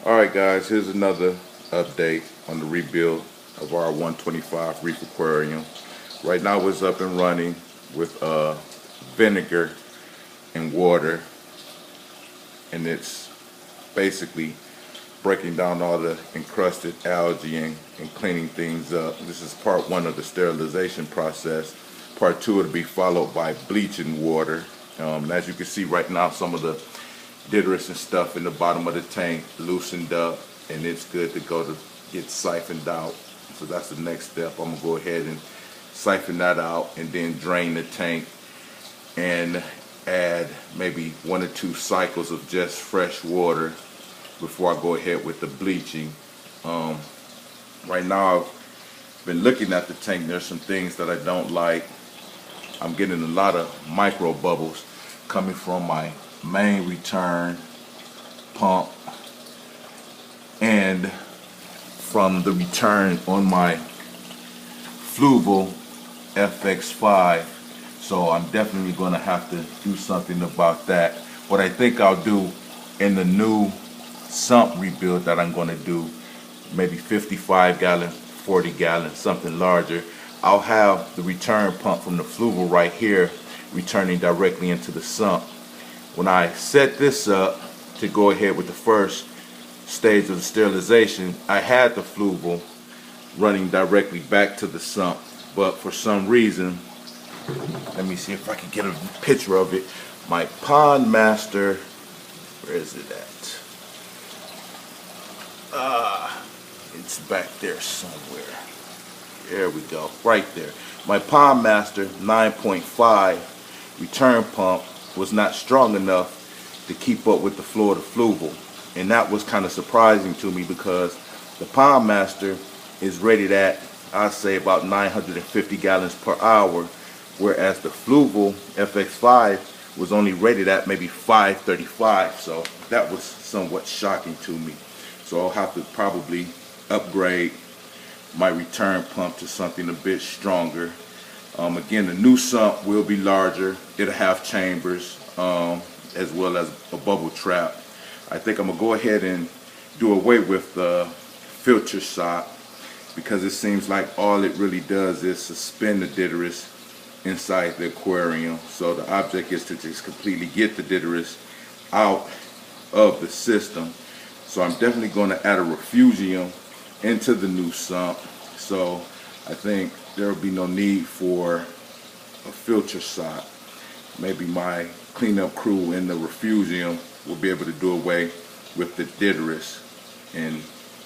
Alright guys, here's another update on the rebuild of our 125 Reef aquarium. Right now it's up and running with vinegar and water, and it's basically breaking down all the encrusted algae and cleaning things up. This is part one of the sterilization process. Part two will be followed by bleaching water. And as you can see right now, some of the detritus and stuff in the bottom of the tank loosened up, and it's good to go to get siphoned out. So that's the next step. I'm gonna go ahead and siphon that out and then drain the tank and add maybe 1 or 2 cycles of just fresh water before I go ahead with the bleaching. Right now I've been looking at the tank. There's some things that I don't like. I'm getting a lot of micro bubbles coming from my main return pump and from the return on my Fluval FX5. So I'm definitely going to have to do something about that. What I think I'll do in the new sump rebuild that I'm going to do, maybe 55 gallon, 40 gallon, something larger, I'll have the return pump from the Fluval right here returning directly into the sump. When I set this up to go ahead with the first stage of the sterilization, I had the Fluval running directly back to the sump, but for some reason, let me see if I can get a picture of it. My Pond Master, where is it at? It's back there somewhere. There we go, right there. My Pond Master 9.5 return pump was not strong enough to keep up with the flow of the Fluval, and that was kind of surprising to me because the Pond Master is rated at, I'd say, about 950 gallons per hour, whereas the Fluval FX5 was only rated at maybe 535. So that was somewhat shocking to me. So I'll have to probably upgrade my return pump to something a bit stronger. Again, the new sump will be larger. It'll have chambers as well as a bubble trap. I think I'm gonna go ahead and do away with the filter sock because it seems like all it really does is suspend the detritus inside the aquarium. So the object is to just completely get the detritus out of the system. So I'm definitely going to add a refugium into the new sump. So I think there will be no need for a filter sock. Maybe my cleanup crew in the refugium will be able to do away with the detritus and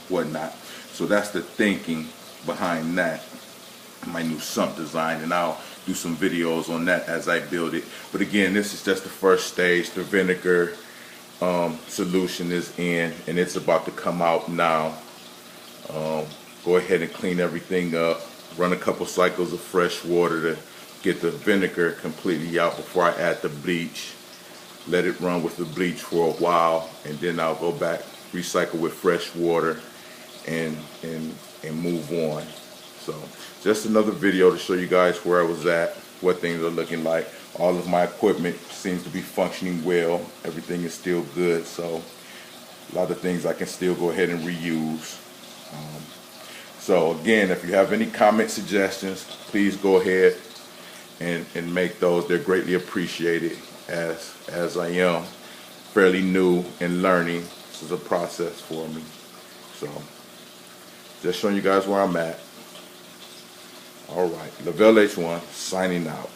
whatnot. So that's the thinking behind that, my new sump design, and I'll do some videos on that as I build it. But again, this is just the first stage. The vinegar solution is in, and it's about to come out now. Go ahead and clean everything up, run a couple cycles of fresh water to get the vinegar completely out before I add the bleach. Let it run with the bleach for a while, and then I'll go back, recycle with fresh water, and move on. So just another video to show you guys where I was at, what things are looking like. All of my equipment seems to be functioning well. Everything is still good, so a lot of things I can still go ahead and reuse. So again, if you have any comment suggestions, please go ahead and make those. They're greatly appreciated, as I am fairly new and learning. This is a process for me. So just showing you guys where I'm at. All right, L.A.N.D signing out.